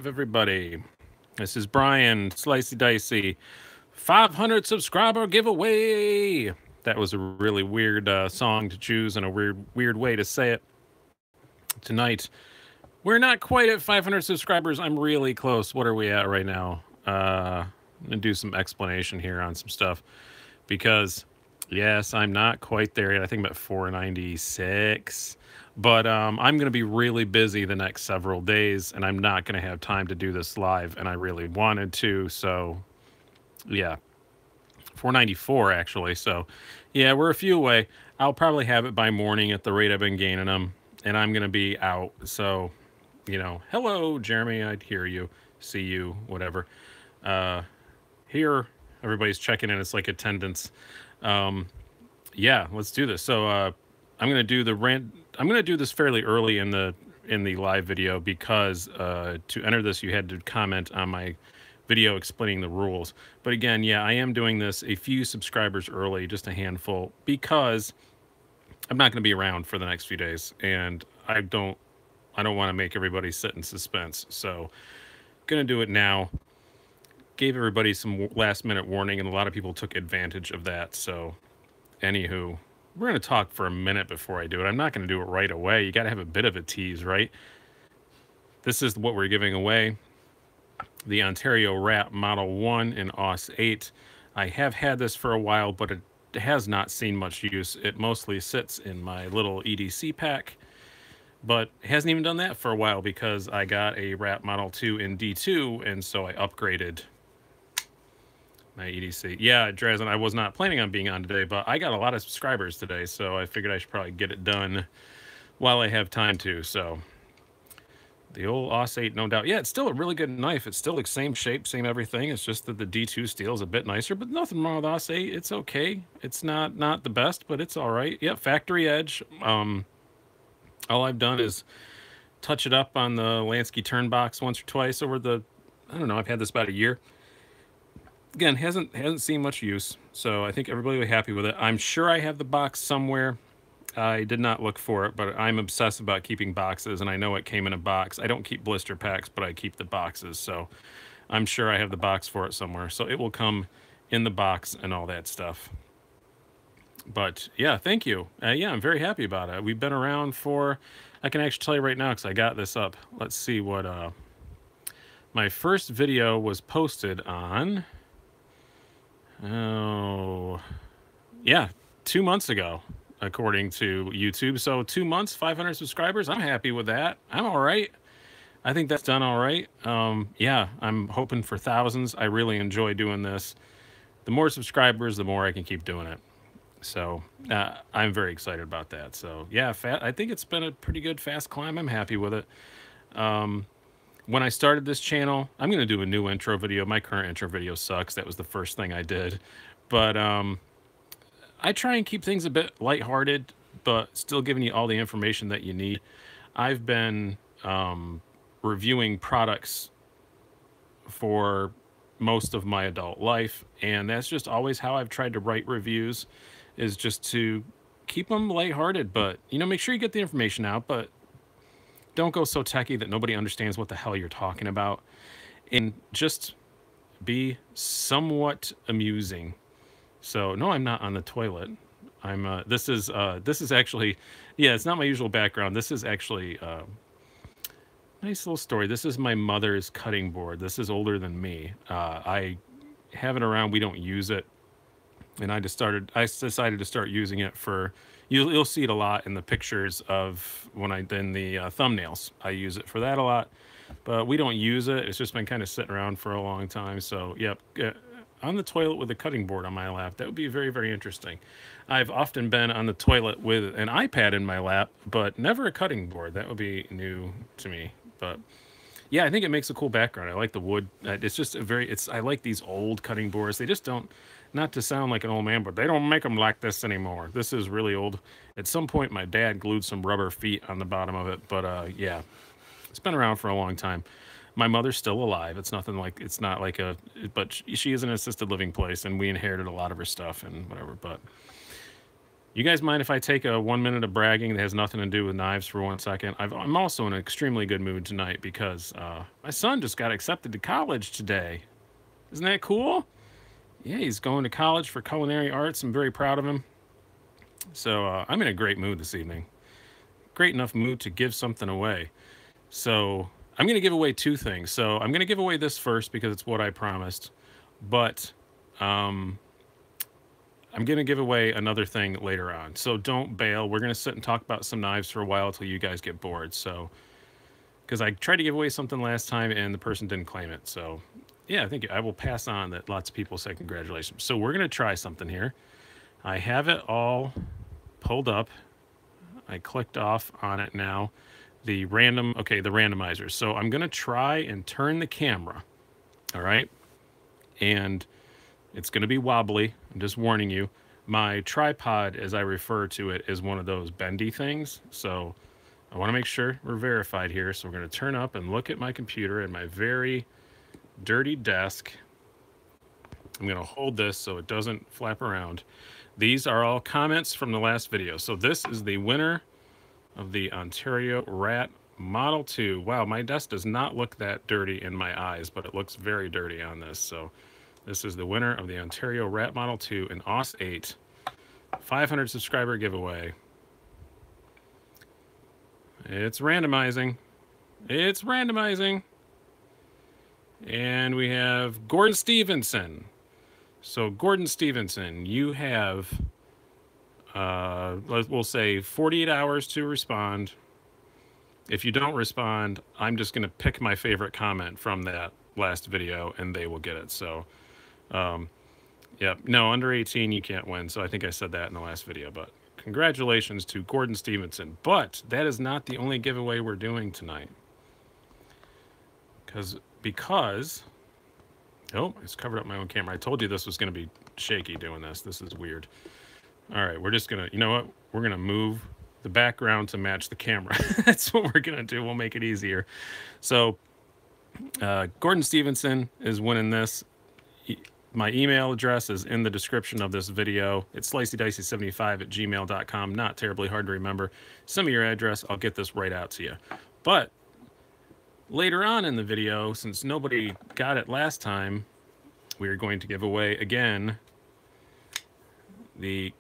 everybody. This is Brian, Slicey Dicey. 500 subscriber giveaway. That was a really weird song to choose and a weird way to say it. Tonight, we're not quite at 500 subscribers. I'm really close. What are we at right now? I'm going to do some explanation here on some stuff because, yes, I'm not quite there yet. I think I'm at 496. But I'm going to be really busy the next several days, and I'm not going to have time to do this live, and I really wanted to, so yeah. 494, actually, so yeah, we're a few away. I'll probably have it by morning at the rate I've been gaining them, and I'm going to be out, so, hello, Jeremy, I'd hear you, see you, whatever. Here, everybody's checking in, it's like attendance. Yeah, let's do this. So, I'm going to do I'm going to do this fairly early in the live video because to enter this you had to comment on my video explaining the rules. But again, yeah, I am doing this a few subscribers early, just a handful, because I'm not going to be around for the next few days, and I don't want to make everybody sit in suspense. So, going to do it now. Gave everybody some last minute warning, and a lot of people took advantage of that. So, anywho, we're going to talk for a minute before I do it. I'm not going to do it right away. You got to have a bit of a tease, right? This is what we're giving away. The Ontario Rat Model 1 in AUS 8. I have had this for a while, but it has not seen much use. It mostly sits in my little EDC pack, but it hasn't even done that for a while because I got a Rat Model 2 in D2, and so I upgraded my EDC. Yeah, Drazen, I was not planning on being on today, but I got a lot of subscribers today, so I figured I should probably get it done while I have time to. So, the old AUS 8, no doubt. Yeah, it's still a really good knife. It's still the same shape, same everything. It's just that the D2 steel is a bit nicer, but nothing wrong with AUS 8. It's okay. It's not the best, but it's all right. Yeah, factory edge. All I've done is touch it up on the Lansky turn box once or twice over the, I don't know, I've had this about a year. Again, hasn't seen much use, so I think everybody will be happy with it. I'm sure I have the box somewhere. I did not look for it, but I'm obsessed about keeping boxes, and I know it came in a box. I don't keep blister packs, but I keep the boxes, so I'm sure I have the box for it somewhere. So it will come in the box and all that stuff. But yeah, thank you. Yeah, I'm very happy about it. We've been around for, I can actually tell you right now because I got this up. Let's see what, my first video was posted on, oh, yeah, 2 months ago, according to YouTube. So 2 months, 500 subscribers. I'm happy with that. I'm all right. I think that's done all right. Yeah, I'm hoping for thousands. I really enjoy doing this. The more subscribers, the more I can keep doing it. So I'm very excited about that. So yeah, I think it's been a pretty good fast climb. I'm happy with it. When I started this channel, I'm going to do a new intro video. My current intro video sucks. That was the first thing I did. But I try and keep things a bit lighthearted, but still giving you all the information that you need. I've been reviewing products for most of my adult life, and that's just always how I've tried to write reviews, is just to keep them lighthearted, but, make sure you get the information out, but don't go so techie that nobody understands what the hell you're talking about, and just be somewhat amusing. So no, I'm not on the toilet. I'm this is actually, yeah, it's not my usual background. This is actually nice little story. This is my mother's cutting board. This is older than me. I have it around. We don't use it, and I decided to start using it for. You'll see it a lot in the pictures of when in the thumbnails. I use it for that a lot, but we don't use it. It's just been kind of sitting around for a long time. So, yep, on the toilet with a cutting board on my lap. That would be very, very interesting. I've often been on the toilet with an iPad in my lap, but never a cutting board. That would be new to me. But yeah, I think it makes a cool background. I like the wood. It's just I like these old cutting boards. They just don't, not to sound like an old man, but they don't make them like this anymore. This is really old. At some point, my dad glued some rubber feet on the bottom of it, but yeah, it's been around for a long time. My mother's still alive. It's not like but she is in an assisted living place, and we inherited a lot of her stuff and whatever. But You guys mind if I take a 1 minute of bragging that has nothing to do with knives for 1 second? I'm also in an extremely good mood tonight because my son just got accepted to college today. Isn't that cool? Yeah, he's going to college for culinary arts. I'm very proud of him. So I'm in a great mood this evening. Great enough mood to give something away. So I'm going to give away two things. So I'm going to give away this first because it's what I promised. But I'm going to give away another thing later on. So don't bail. We're going to sit and talk about some knives for a while until you guys get bored. So, because I tried to give away something last time and the person didn't claim it. So, yeah, I think I will pass on that lots of people say congratulations. So we're going to try something here. I have it all pulled up. I clicked off on it now. The randomizer. So I'm going to try and turn the camera. All right. And it's going to be wobbly. I'm just warning you. My tripod, as I refer to it, is one of those bendy things. So I want to make sure we're verified here. So we're going to turn up and look at my computer and my very dirty desk. I'm going to hold this so it doesn't flap around. These are all comments from the last video. So this is the winner of the Ontario Rat Model 2. Wow, my desk does not look that dirty in my eyes, but it looks very dirty on this. So this is the winner of the Ontario Rat Model 2 in OS 8 500 subscriber giveaway. It's randomizing. It's randomizing. And we have Gordon Stevenson. So Gordon Stevenson, you have, we'll say 48 hours to respond. If you don't respond, I'm just going to pick my favorite comment from that last video and they will get it. So, yeah, no, under 18, you can't win. So I think I said that in the last video, but congratulations to Gordon Stevenson. But that is not the only giveaway we're doing tonight. Because, oh, it's covered up my own camera. I told you this was going to be shaky doing this. This is weird. All right, we're just going to, you know what? We're going to move the background to match the camera. That's what we're going to do. We'll make it easier. So Gordon Stevenson is winning this. My email address is in the description of this video. It's slicydicey75@gmail.com. Not terribly hard to remember. Send me your address. I'll get this right out to you. But later on in the video, since nobody got it last time, we are going to give away again the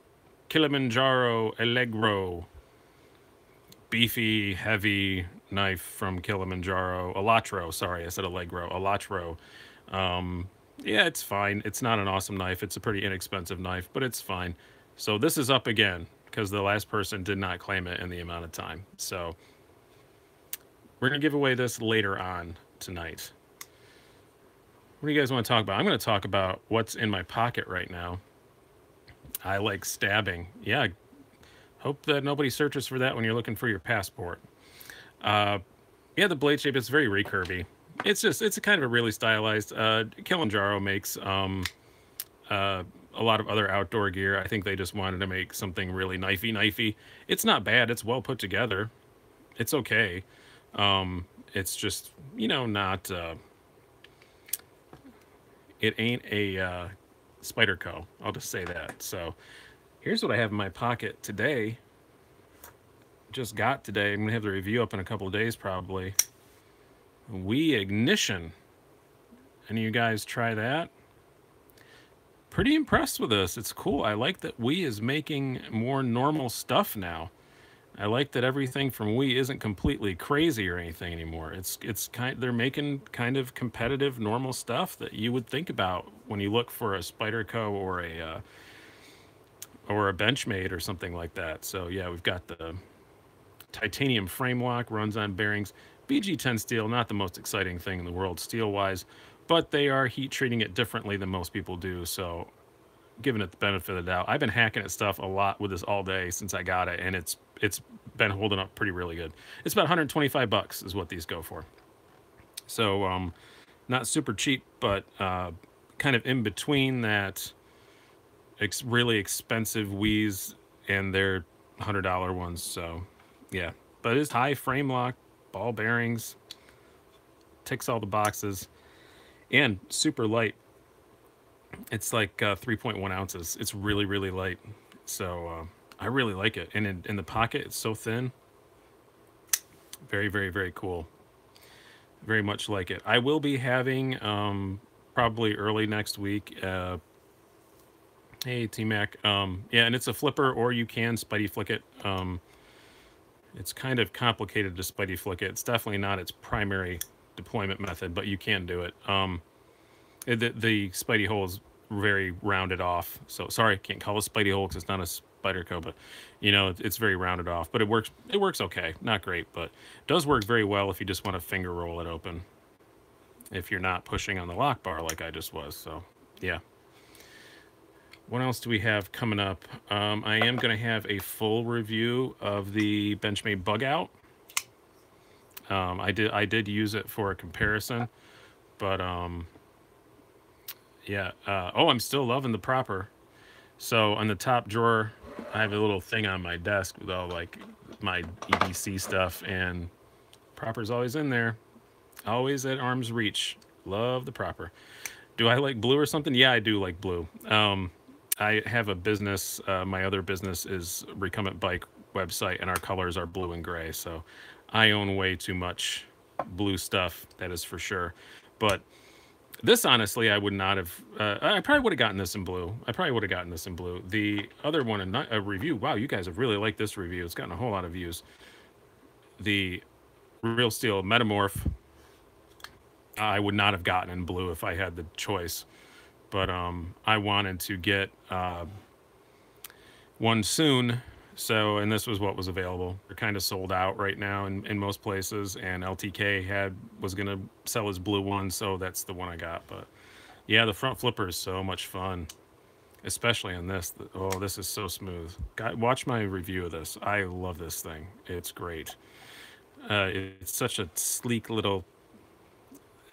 Kilimanjaro Allegro beefy, heavy knife from Kilimanjaro. Alatro, sorry, I said Allegro. Alatro. Yeah, it's fine. It's not an awesome knife. It's a pretty inexpensive knife, but it's fine. So this is up again because the last person did not claim it in the amount of time. So we're going to give away this later on tonight. What do you guys want to talk about? I'm going to talk about what's in my pocket right now. I like stabbing. Yeah, hope that nobody searches for that when you're looking for your passport. Yeah, the blade shape is very recurvy. It's a kind of a really stylized. Kilimanjaro makes a lot of other outdoor gear. I think they just wanted to make something really knifey. It's not bad. It's well put together. It's okay. It's just, you know, not, it ain't a Spyderco. I'll just say that. So here's what I have in my pocket today. Just got today. I'm going to have the review up in a couple of days probably. GAW Ignition. Any of you guys try that? Pretty impressed with this. It's cool. I like that GAW is making more normal stuff now. I like that everything from GAW isn't completely crazy or anything anymore. They're making kind of competitive normal stuff that you would think about when you look for a Spyderco or a Benchmade or something like that. So yeah, we've got the titanium frame lock, runs on bearings. BG10 steel, not the most exciting thing in the world steel-wise, but they are heat treating it differently than most people do, so giving it the benefit of the doubt. I've been hacking at stuff a lot with this all day since I got it, and it's been holding up really good. It's about 125 bucks is what these go for. So not super cheap, but kind of in between that really expensive GAWs and their $100 ones. So yeah, but it's high frame lock, ball bearings, ticks all the boxes, and super light. It's like 3.1 ounces. It's really light. So I really like it. And in the pocket, it's so thin. Very, very, very cool. Very much like it. I will be having probably early next week. Hey, T Mac. Yeah, and it's a flipper, or you can Spidey flick it. It's kind of complicated to Spidey flick it. It's definitely not its primary deployment method, but you can do it. The Spidey hole is very rounded off. So sorry, I can't call it a Spidey hole because it's not a spider co, but you know it's very rounded off. But it works. It works okay. Not great, but it does work very well if you just want to finger roll it open. If you're not pushing on the lock bar like I just was. So yeah. What else do we have coming up? I am going to have a full review of the Benchmade bug out. I did use it for a comparison, but yeah. Oh, I'm still loving the propper. So on the top drawer, I have a little thing on my desk with all like my EDC stuff, and propper's always in there, always at arm's reach. Love the propper. Do I like blue or something? Yeah, I do like blue. I have a business. My other business is Recumbent Bike website, and our colors are blue and gray. So I own way too much blue stuff. That is for sure. But this, honestly, I would not have. I probably would have gotten this in blue. The other one, a review. Wow, you guys have really liked this review. It's gotten a whole lot of views. The Real Steel Metamorph, I would not have gotten in blue if I had the choice. But I wanted to get one soon, and this was what was available. They're kind of sold out right now in most places, and LTK was gonna sell his blue one, so that's the one I got. But yeah, the front flipper is so much fun, especially on this. Oh, this is so smooth. Watch my review of this. I love this thing. It's great. It's such a sleek little.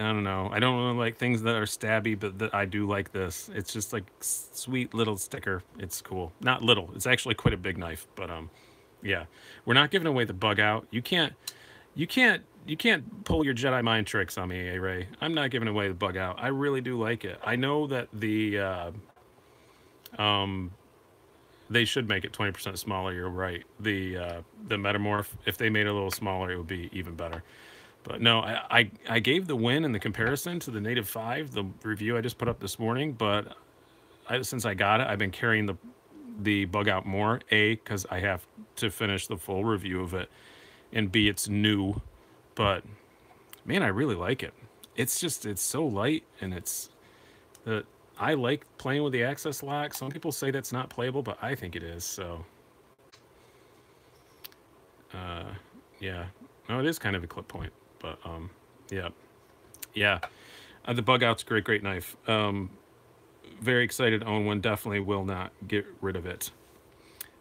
I don't know. I don't really like things that are stabby, but I do like this. It's just like sweet little sticker. It's cool. Not little. It's actually quite a big knife. But yeah, we're not giving away the bug out. You can't pull your Jedi mind tricks on me, Ray. I'm not giving away the bug out. I really do like it. I know that they should make it 20% smaller. You're right. The Metamorph, if they made it a little smaller, it would be even better. But no, I gave the win in the comparison to the Native 5, the review I just put up this morning. But since I got it, I've been carrying the bug out more. A, because I have to finish the full review of it, and B, it's new. But man, I really like it. It's so light, and I like playing with the access lock. Some people say that's not playable, but I think it is. So yeah, no, it is kind of a clip point. But yeah, the bug out's great knife. Very excited to own one. Definitely will not get rid of it.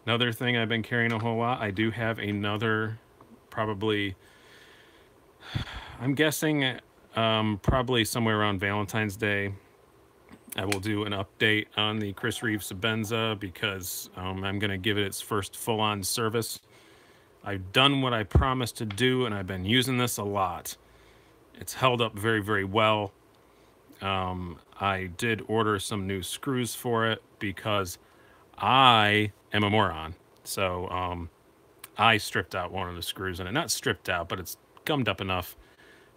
Another thing I've been carrying a whole lot. I do have another, probably. I'm guessing, probably somewhere around Valentine's Day. I will do an update on the Chris Reeve Sabenza because I'm going to give it its first full-on service. I've done what I promised to do, and I've been using this a lot. It's held up very, very well. I did order some new screws for it because I am a moron. So I stripped out one of the screws in it. Not stripped out, but it's gummed up enough.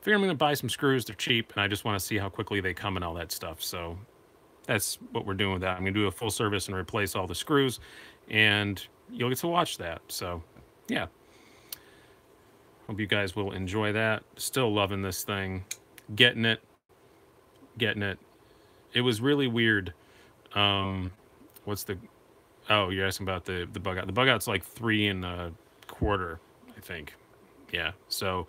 Figure I'm going to buy some screws. They're cheap, and I just want to see how quickly they come and all that stuff. So that's what we're doing with that. I'm going to do a full service and replace all the screws, and you'll get to watch that. So yeah, hope you guys will enjoy that. Still loving this thing. Getting it. It was really weird. What's the... Oh, you're asking about the bug out. The bug out's like 3 1/4, I think. Yeah, so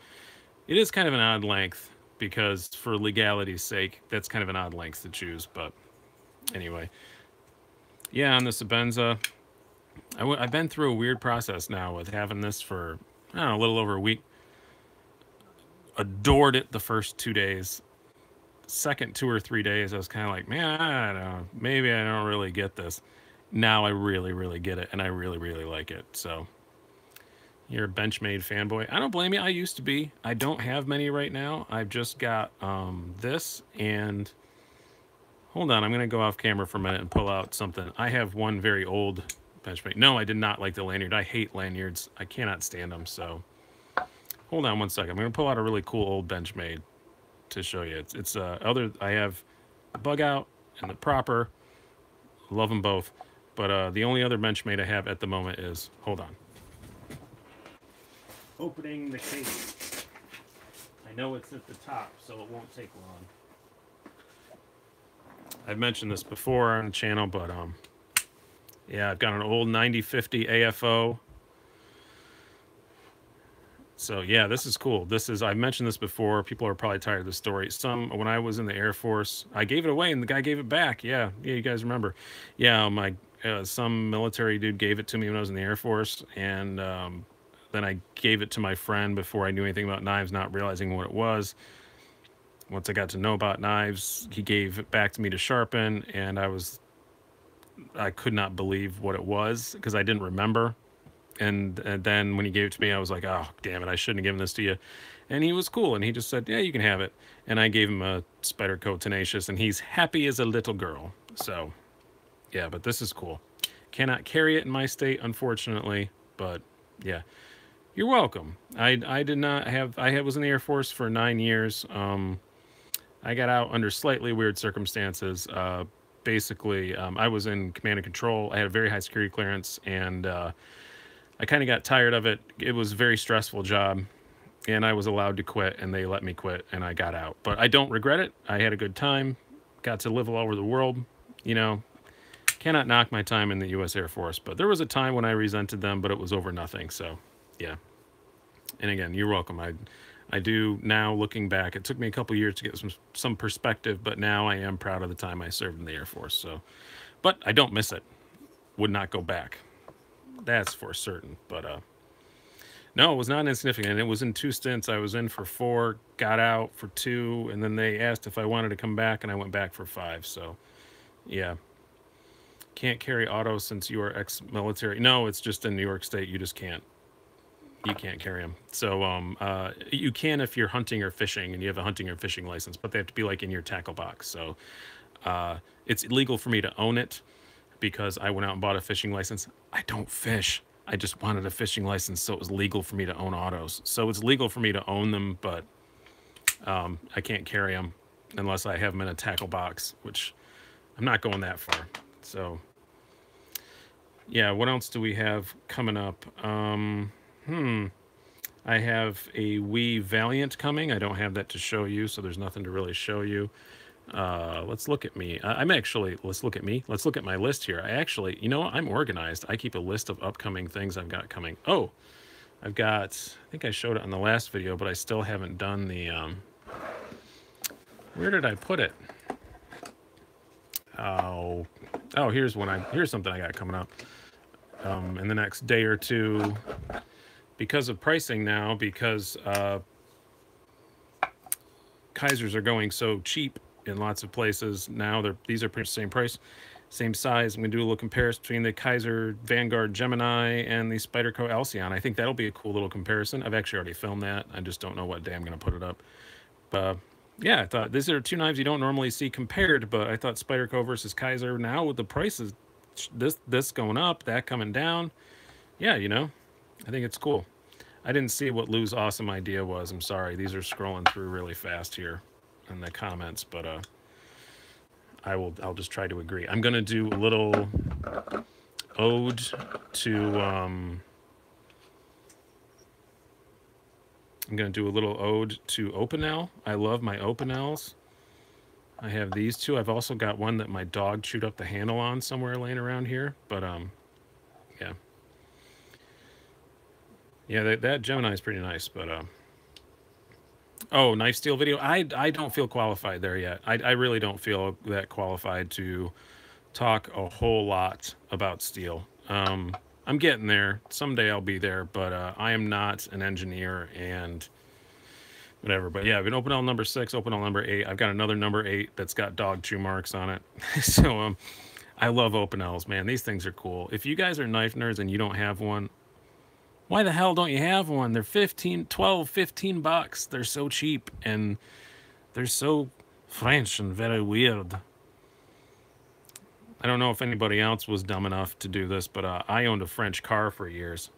it is kind of an odd length because for legality's sake, that's kind of an odd length to choose. But anyway, yeah, on the Sabenza, I've been through a weird process now with having this for, I don't know, a little over a week. Adored it the first 2 days. Second 2 or 3 days, I was kind of like, man, I don't know, maybe I don't really get this. Now I really, really get it, and I really, really like it. So you're a Benchmade fanboy. I don't blame you. I used to be. I don't have many right now. I've just got this, and hold on, I'm going to go off camera for a minute and pull out something. I have one very old Benchmade. No, I did not like the lanyard. I hate lanyards. I cannot stand them. So hold on one second. I'm going to pull out a really cool old Benchmade to show you. It's other. I have the bug out and the proper. Love them both. But the only other Benchmade I have at the moment is, hold on. Opening the case. I know it's at the top, so it won't take long. I've mentioned this before on the channel, but yeah, I've got an old 9050 AFO. So yeah, this is cool. This is, I've mentioned this before. People are probably tired of the story. When I was in the Air Force, I gave it away and the guy gave it back. Yeah, you guys remember. Yeah, some military dude gave it to me when I was in the Air Force, and then I gave it to my friend before I knew anything about knives, not realizing what it was. Once I got to know about knives, he gave it back to me to sharpen, and I could not believe what it was because I didn't remember. And then when he gave it to me, I was like, oh, damn it, I shouldn't have given this to you. And he was cool, and he just said, yeah, you can have it. And I gave him a Spyderco Tenacious, and he's happy as a little girl. So, yeah, but this is cool. Cannot carry it in my state, unfortunately, but yeah. You're welcome. I did not have, was in the Air Force for 9 years. I got out under slightly weird circumstances. Basically, I was in command and control. I had a very high security clearance, and I kind of got tired of it. It was a very stressful job, and I was allowed to quit, and they let me quit, and I got out. But I don't regret it. I had a good time. Got to live all over the world. You know, cannot knock my time in the U.S. Air Force. But there was a time when I resented them, but it was over nothing. So, yeah. And again, you're welcome. I do now, looking back, it took me a couple years to get some perspective, but now I am proud of the time I served in the Air Force. So, but I don't miss it. Would not go back. That's for certain. But no, it was not insignificant. It was in 2 stints. I was in for 4, got out for 2, and then they asked if I wanted to come back, and I went back for 5. So, yeah. Can't carry auto since you are ex-military. No, it's just in New York State. You just can't. You can't carry them. So you can if you're hunting or fishing and you have a hunting or fishing license, but they have to be like in your tackle box. So it's illegal for me to own it because I went out and bought a fishing license. I don't fish. I just wanted a fishing license, so it was legal for me to own autos. So it's legal for me to own them, but I can't carry them unless I have them in a tackle box, which I'm not going that far. So yeah, what else do we have coming up? I have a Wii Valiant coming. I don't have that to show you, so there's nothing to really show you. Let's look at me. Let's look at me. Let's look at my list here. You know what? I'm organized. I keep a list of upcoming things I've got coming. Oh, I think I showed it on the last video, but I still haven't done the, where did I put it? Oh, here's something I got coming up, in the next day or two. Because of pricing now, because Kaisers are going so cheap in lots of places now. These are pretty same price, same size. I'm going to do a little comparison between the Kaiser Vanguard Gemini and the Spyderco Alcyon. I think that'll be a cool little comparison. I've actually already filmed that. I just don't know what day I'm going to put it up. But yeah, I thought these are 2 knives you don't normally see compared, but I thought Spyderco versus Kaiser, now with the prices, this going up, that coming down. Yeah, you know. I think it's cool. I didn't see what Lou's awesome idea was. I'm sorry. These are scrolling through really fast here in the comments, but I'll just try to agree. I'm going to do a little ode to I'm going to do a little ode to Opinel. I love my Opinels. I have these 2. I've also got one that my dog chewed up the handle on somewhere laying around here, but yeah. Yeah, that Gemini is pretty nice, but oh, knife steel video. I don't feel qualified there yet. I really don't feel that qualified to talk a whole lot about steel. I'm getting there. Someday I'll be there, but I am not an engineer and whatever. But yeah, I've been Opinel number 6, Opinel number 8. I've got another number 8 that's got dog chew marks on it. So I love Opinels, man. These things are cool. If you guys are knife nerds and you don't have one, why the hell don't you have one? They're 15 bucks. They're so cheap and they're so French and very weird. I don't know if anybody else was dumb enough to do this, but I owned a French car for years.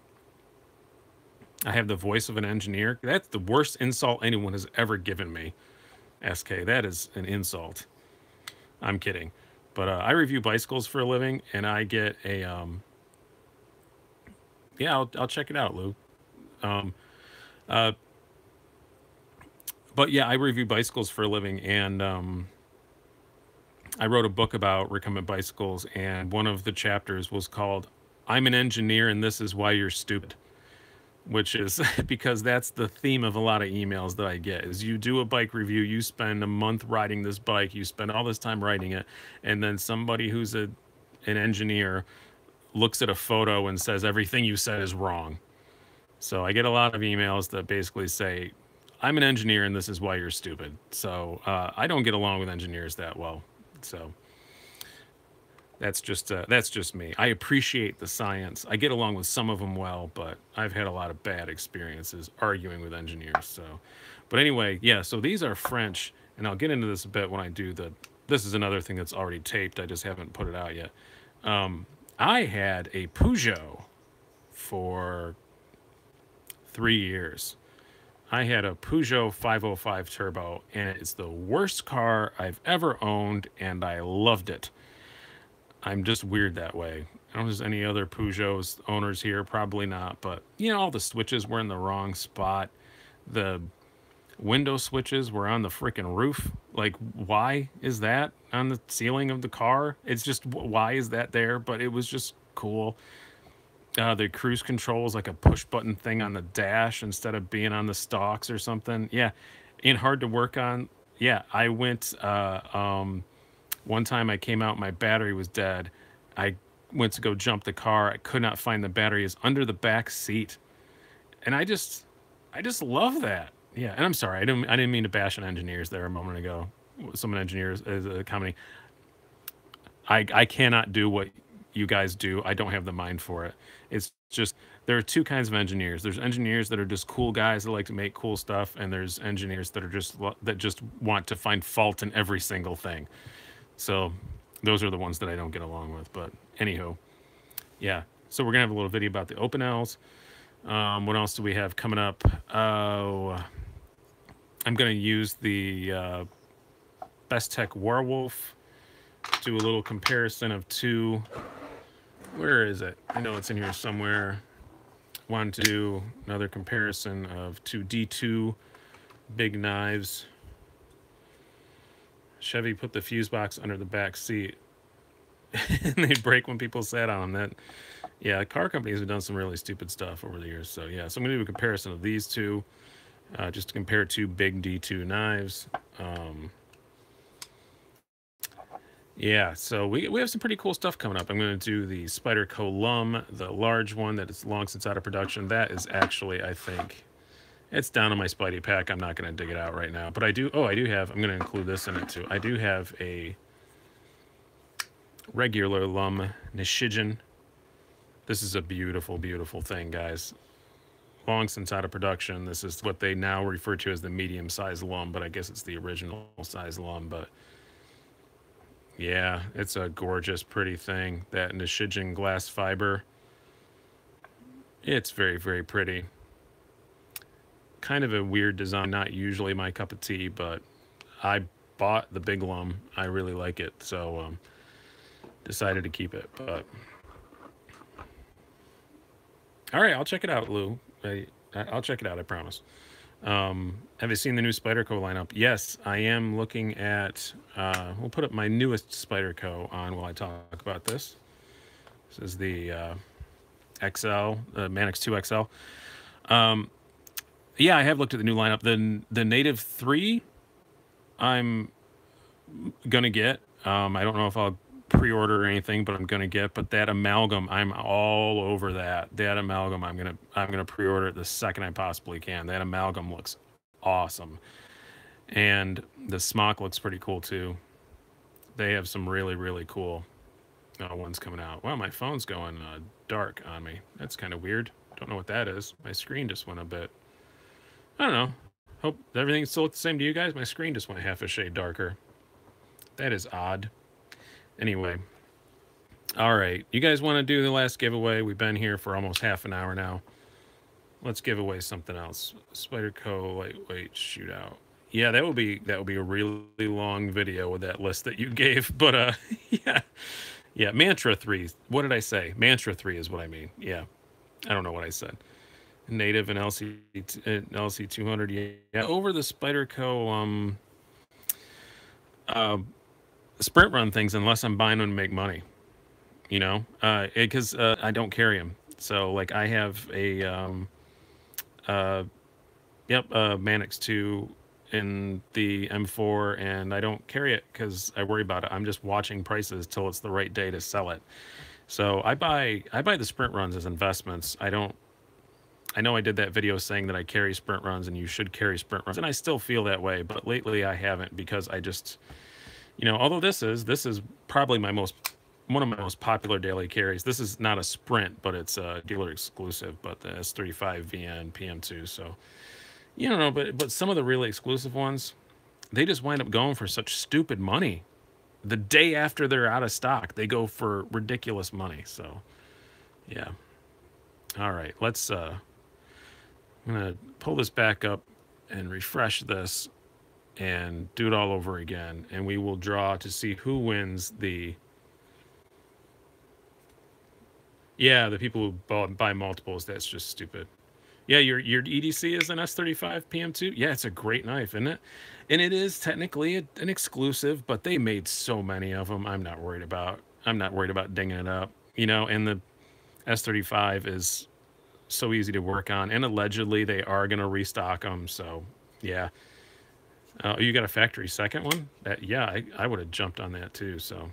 I have the voice of an engineer. That's the worst insult anyone has ever given me. SK, that is an insult. I'm kidding. But I review bicycles for a living, and I get a yeah, I'll check it out, Lou. Um, uh, but yeah, I review bicycles for a living, and I wrote a book about recumbent bicycles, and one of the chapters was called "I'm an engineer, and this is why you're stupid." Which is because that's the theme of a lot of emails that I get is you do a bike review, you spend a month riding this bike, you spend all this time riding it, and then somebody who's an engineer looks at a photo and says everything you said is wrong. So I get a lot of emails that basically say, I'm an engineer and this is why you're stupid. So I don't get along with engineers that well. So that's just me. I appreciate the science. I get along with some of them well, but I've had a lot of bad experiences arguing with engineers. So, but anyway, yeah. So these are French, and I'll get into this a bit when I do the. This is another thing that's already taped. I just haven't put it out yet. I had a Peugeot for 3 years. I had a Peugeot 505 Turbo, and it's the worst car I've ever owned, and I loved it. I'm just weird that way. I don't know if there's any other Peugeot's owners here, probably not, but you know, all the switches were in the wrong spot. The window switches were on the freaking roof. Like, why is that on the ceiling of the car? It's just, why is that there? But it was just cool. The cruise control is like a push button thing on the dash instead of being on the stalks or something. Yeah, and hard to work on. Yeah, I went. One time I came out, my battery was dead. I went to go jump the car. I could not find the battery. It's under the back seat, and I just love that. Yeah, and I'm sorry, I didn't mean to bash on engineers there a moment ago. Some engineers is a comedy. I cannot do what you guys do. I don't have the mind for it. It's just there are two kinds of engineers. There's engineers that are just cool guys that like to make cool stuff, and there's engineers that are just want to find fault in every single thing. So those are the ones that I don't get along with. But anywho, yeah. So we're gonna have a little video about the Open Ls. What else do we have coming up? Oh, I'm gonna use the Best Tech Werewolf. Do a little comparison of two. Where is it? I know it's in here somewhere. Want to do another comparison of two D2 big knives. Chevy put the fuse box under the back seat and they break when people sat on them. That, yeah, car companies have done some really stupid stuff over the years. So yeah, so I'm gonna do a comparison of these two, just to compare two big D2 knives. Yeah, so we have some pretty cool stuff coming up. I'm going to do the Spyderco Lum, the large one that is long since out of production. That is actually, I think, it's down in my Spidey pack. I'm not going to dig it out right now. But I do have, I'm going to include this in it too. I do have a regular Lum Nishijan. This is a beautiful, beautiful thing, guys. Long since out of production. This is what they now refer to as the medium-sized Lum, but I guess it's the original size Lum, but yeah, it's a gorgeous, pretty thing. That Nishijan glass fiber. It's very, very pretty. Kind of a weird design, not usually my cup of tea, but I bought the big Lum. I really like it, so decided to keep it. But all right, I'll check it out, Lou. I'll check it out, I promise. Have you seen the new Spyderco lineup? Yes, I am looking at, we'll put up my newest Spyderco on while I talk about this. This is the XL, the Manix 2 XL. Yeah, I have looked at the new lineup. The Native 3, I'm going to get. I don't know if I'll pre-order or anything, but I'm going to get. But that amalgam, I'm all over that. That amalgam, I'm gonna pre-order it the second I possibly can. That amalgam looks awesome, and the smock looks pretty cool too. They have some really, really cool ones coming out. Wow, my phone's going dark on me. That's kind of weird. Don't know what that is. My screen just went a bit. I don't know. Hope everything still looks the same to you guys. My screen just went half a shade darker. That is odd. Anyway, All right. You guys want to do the last giveaway? We've been here for almost half an hour now. Let's give away something else. Spider Co. lightweight shootout. Yeah, that would be a really long video with that list that you gave. But yeah. Yeah, Mantra 3. What did I say? Mantra 3 is what I mean. Yeah. I don't know what I said. Native and LC 200. Yeah. Over the Spider Co. Sprint run things unless I'm buying them to make money. You know, because I don't carry them. So like I have a Manix 2 in the M4, and I don't carry it because I worry about it. I'm just watching prices till it's the right day to sell it. So I buy the sprint runs as investments. I don't. I know I did that video saying that I carry sprint runs and you should carry sprint runs, and I still feel that way. But lately I haven't because I just, you know, although this is probably one of my most popular daily carries. This is not a sprint, but it's a dealer exclusive. But the S35 VN PM2. So you don't know, but some of the really exclusive ones, they just wind up going for such stupid money. The day after they're out of stock, they go for ridiculous money. So yeah. All right, let's I'm gonna pull this back up and refresh this and do it all over again, and we will draw to see who wins the the people who buy multiples. That's just stupid. Yeah, your EDC is an S35 PM2. Yeah, it's a great knife, isn't it? And it is technically an exclusive, but they made so many of them. I'm not worried about dinging it up. You know, and the S35 is so easy to work on, and allegedly they are going to restock them. So yeah. You got a factory second one? I would have jumped on that too. So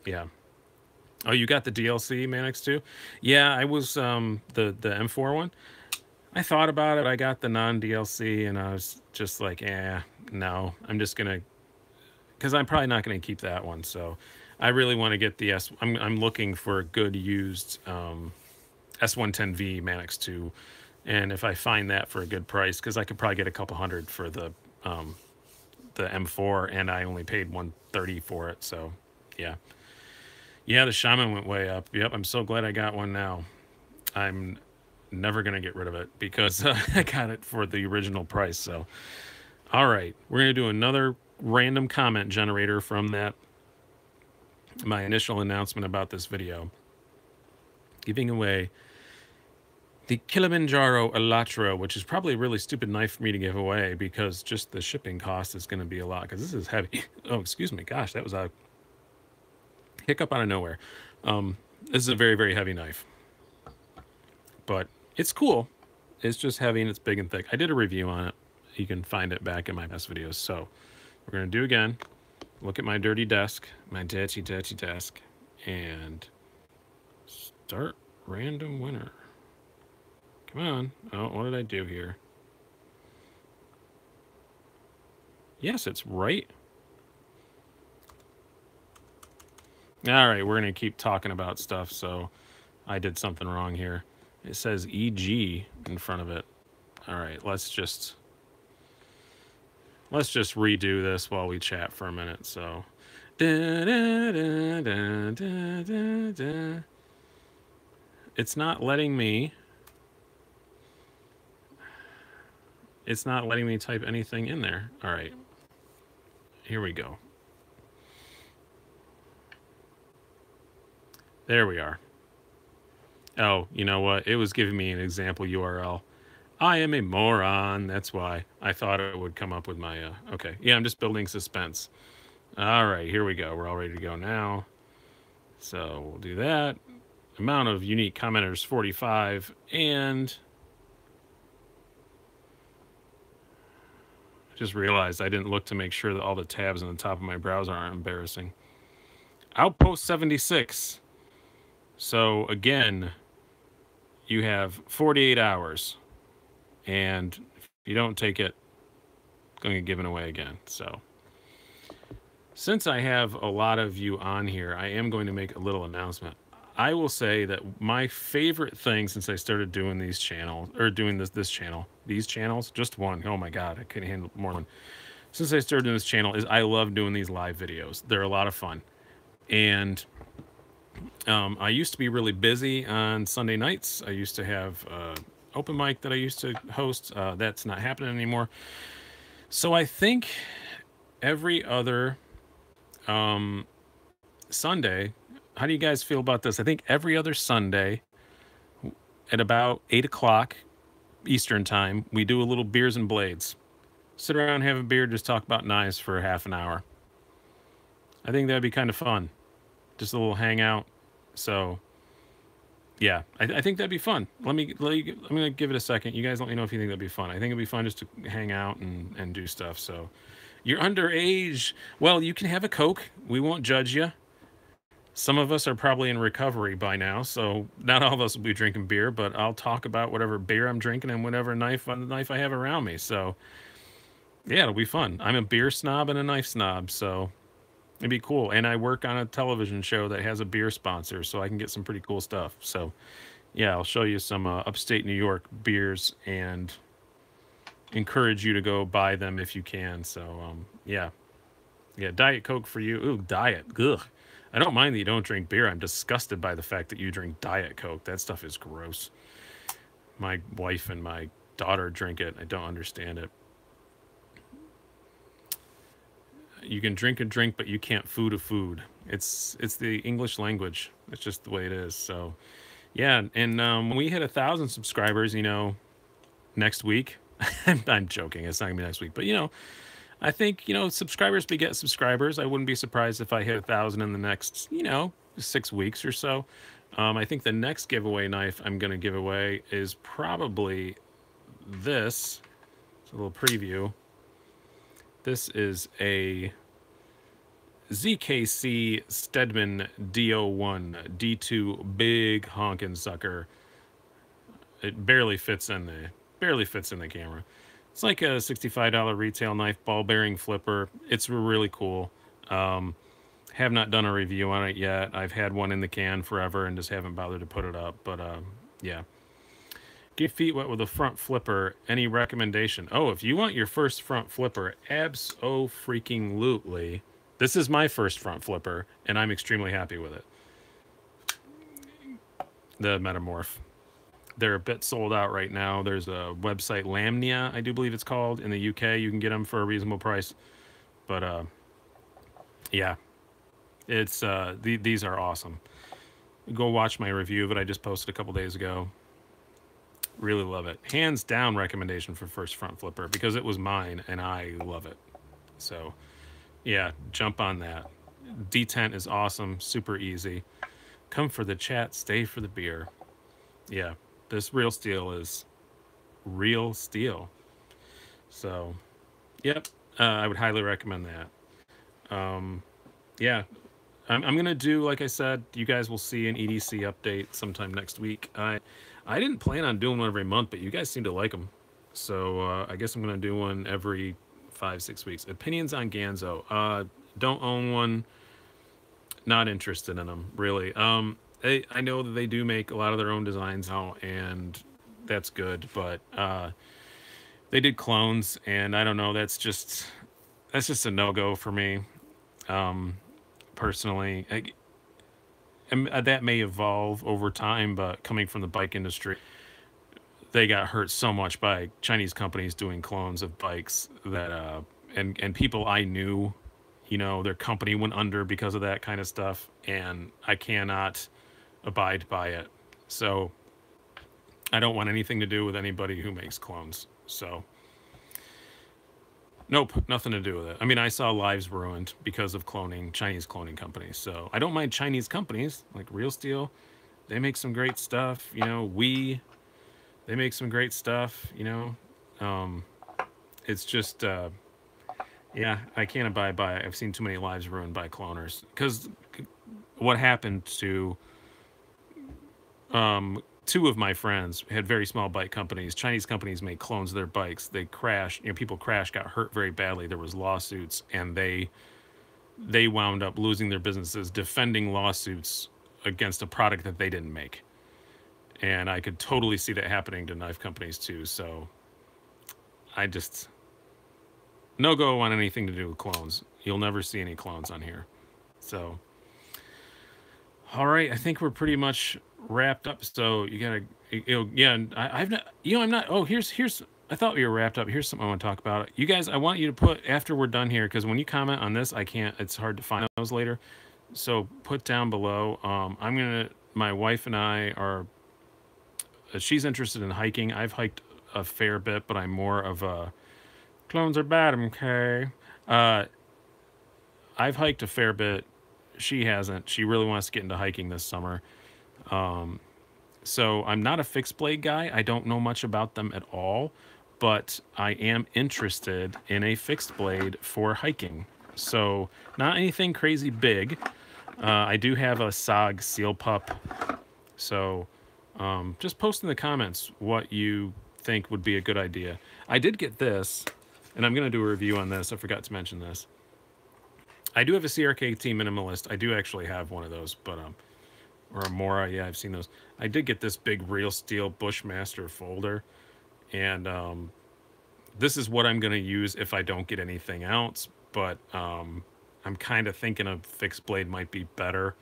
yeah. Oh, you got the DLC Manix too? Yeah, I was the M4 one. I thought about it. I got the non-DLC, and I was just like, no. I'm just gonna, because I'm probably not gonna keep that one. So, I really want to get the I'm looking for a good used S110V Manix 2, and if I find that for a good price, because I could probably get a couple hundred for the M4, and I only paid 130 for it. So, yeah, the Shaman went way up. Yep, I'm so glad I got one now. I'm never gonna get rid of it because I got it for the original price. So all right, we're gonna do another random comment generator from my initial announcement about this video, giving away the Kilimanjaro Elatra, which is probably a really stupid knife for me to give away because just the shipping cost is going to be a lot because this is heavy. Oh, excuse me. Gosh, that was a hiccup out of nowhere. This is a very, very heavy knife, but it's cool. It's just heavy and it's big and thick. I did a review on it. You can find it back in my past videos. So we're going to do again. Look at my dirty desk, my dirty desk, and start random winner. Come on. Oh, what did I do here? Yes, it's right. All right, we're going to keep talking about stuff, so I did something wrong here. It says EG in front of it. All right, let's just redo this while we chat for a minute. So it's not letting me type anything in there. All right, here we go. There we are. Oh, you know what? It was giving me an example URL. I am a moron. That's why I thought it would come up with my, okay. Yeah, I'm just building suspense. All right, here we go. We're all ready to go now. So we'll do that. Amount of unique commenters, 45. And I just realized I didn't look to make sure that all the tabs on the top of my browser aren't embarrassing. Outpost 76. So again, you have 48 hours. And if you don't take it, it's going to get given away again. So since I have a lot of you on here, I am going to make a little announcement. I will say that my favorite thing since I started doing these channels, or doing these channels, just one. Oh my God, I couldn't handle more than one. Since I started doing this channel, is I love doing these live videos. They're a lot of fun. And I used to be really busy on Sunday nights. I used to have open mic that I used to host. That's not happening anymore. So I think every other Sunday, how do you guys feel about this? I think every other Sunday at about 8 o'clock Eastern time, we do a little beers and blades. Sit around, have a beer, just talk about knives for half an hour. I think that'd be kind of fun. Just a little hangout. So yeah, I think that'd be fun. I'm gonna give it a second. You guys let me know if you think that'd be fun. I think it'd be fun just to hang out and do stuff. So you're underage. Well, you can have a Coke. We won't judge you. Some of us are probably in recovery by now, so not all of us will be drinking beer, but I'll talk about whatever beer I'm drinking and whatever knife I have around me. So yeah, it'll be fun. I'm a beer snob and a knife snob, so it'd be cool. And I work on a television show that has a beer sponsor, so I can get some pretty cool stuff. So yeah, I'll show you some upstate New York beers and encourage you to go buy them if you can. So yeah, Diet Coke for you. Ooh, diet. Ugh. I don't mind that you don't drink beer. I'm disgusted by the fact that you drink Diet Coke. That stuff is gross. My wife and my daughter drink it. I don't understand it. You can drink a drink, but you can't food a food. It's the English language. It's just the way it is. So yeah, and when we hit 1,000 subscribers, next week. I'm joking. It's not gonna be next week, but I think subscribers beget subscribers. I wouldn't be surprised if I hit 1,000 in the next 6 weeks or so. I think the next giveaway knife I'm gonna give away is probably this. It's a little preview. This is a ZKC Stedman D01 D2 big honkin' sucker. It barely fits in the camera. It's like a $65 retail knife ball bearing flipper. It's really cool. Have not done a review on it yet. I've had one in the can forever and just haven't bothered to put it up. But yeah. Get feet wet with a front flipper. Any recommendation? Oh, if you want your first front flipper, abso-freaking-lutely. This is my first front flipper, and I'm extremely happy with it. The Metamorph. They're a bit sold out right now. There's a website, Lamnia, I do believe it's called, in the UK. You can get them for a reasonable price. But, yeah. It's these are awesome. Go watch my review of it. I just posted a couple days ago. Really love it. Hands down recommendation for first front flipper because it was mine and I love it. So yeah, jump on that. Detent is awesome, super easy. Come for the chat, stay for the beer. Yeah, this real steel is real steel. So yep, I would highly recommend that. Yeah, I'm gonna do, like I said, you guys will see an EDC update sometime next week. I didn't plan on doing one every month, but you guys seem to like them. So I guess I'm going to do one every 5-6 weeks. Opinions on Ganzo. Don't own one. Not interested in them, really. I know that they do make a lot of their own designs now, and that's good. But they did clones, and I don't know. That's just a no-go for me, personally. And that may evolve over time, but coming from the bike industry, they got hurt so much by Chinese companies doing clones of bikes that and people I knew, their company went under because of that kind of stuff, and I cannot abide by it. So I don't want anything to do with anybody who makes clones. So nope, nothing to do with it. I mean, I saw lives ruined because of Chinese cloning companies. So I don't mind Chinese companies like Real Steel. They make some great stuff. They make some great stuff. It's just, yeah, I can't abide by it. I've seen too many lives ruined by cloners. Because what happened to two of my friends had very small bike companies. Chinese companies made clones of their bikes. They crashed. People crashed, got hurt very badly. There was lawsuits, and they wound up losing their businesses defending lawsuits against a product that they didn't make. And I could totally see that happening to knife companies too. So I just no go on anything to do with clones. You'll never see any clones on here. So All right, I think we're pretty much wrapped up. So you gotta, yeah. And I've not, I'm not. Oh, here's. I thought we were wrapped up. Here's something I want to talk about. You guys, I want you to put after we're done here, because when you comment on this, I can't. It's hard to find those later. So put down below. I'm gonna. My wife and I are. She's interested in hiking. I've hiked a fair bit, but I'm more of a clones are bad. Okay. Uh, I've hiked a fair bit. She hasn't. She really wants to get into hiking this summer. So I'm not a fixed blade guy. I don't know much about them at all, but I am interested in a fixed blade for hiking. So not anything crazy big. I do have a SOG Seal Pup. So just post in the comments what you think would be a good idea. I did get this, and I'm going to do a review on this. I forgot to mention this. I do have a CRKT Minimalist. I do actually have one of those, but or a Mora. Yeah, I've seen those. I did get this big Real Steel Bushmaster folder, and this is what I'm going to use if I don't get anything else. But I'm kind of thinking a fixed blade might be better.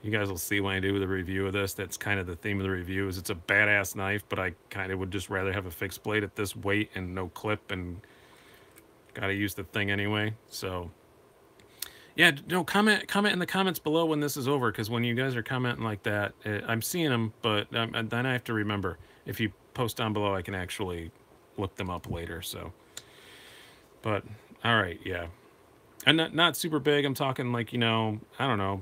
You guys will see when I do the review of this. That's kind of the theme of the review. Is it's a badass knife, but I kind of would just rather have a fixed blade at this weight and no clip, and gotta use the thing anyway. So. Yeah, no, comment in the comments below when this is over, because when you guys are commenting like that, I'm seeing them, but then I have to remember. If you post down below, I can actually look them up later. So, but all right, yeah, and not super big. I'm talking like, I don't know,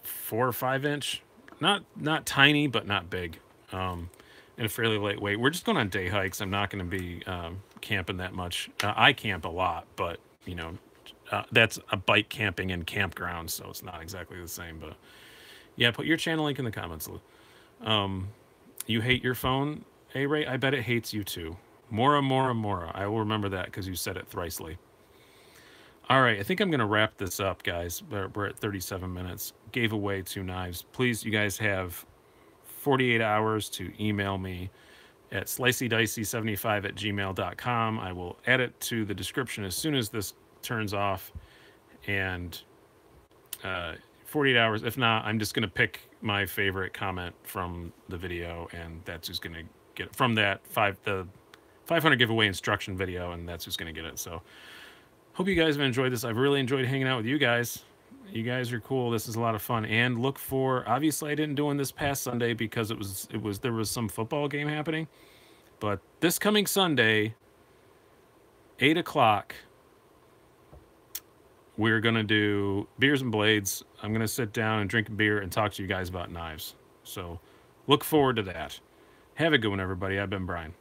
4 or 5 inch, not tiny, but not big, and fairly lightweight. We're just going on day hikes. I'm not going to be camping that much. I camp a lot, but that's a bike camping in campgrounds, so it's not exactly the same. But yeah, put your channel link in the comments. You hate your phone, A-Ray? I bet it hates you too. Mora, Mora, Mora. I will remember that because you said it thrisely. All right, I think I'm going to wrap this up, guys. We're at 37 minutes. Gave away 2 knives. Please, you guys have 48 hours to email me at slicydicey75@gmail.com. I will add it to the description as soon as this turns off, and 48 hours. If not, I'm just going to pick my favorite comment from the video, and that's who's going to get it from that the 500 giveaway instruction video, and that's who's going to get it. So hope you guys have enjoyed this. I've really enjoyed hanging out with you guys. You guys are cool. This is a lot of fun. And look for, obviously I didn't do one this past Sunday because there was some football game happening, but this coming Sunday, 8 o'clock, we're going to do Beers and Blades. I'm going to sit down and drink a beer and talk to you guys about knives. So look forward to that. Have a good one, everybody. I've been Brian.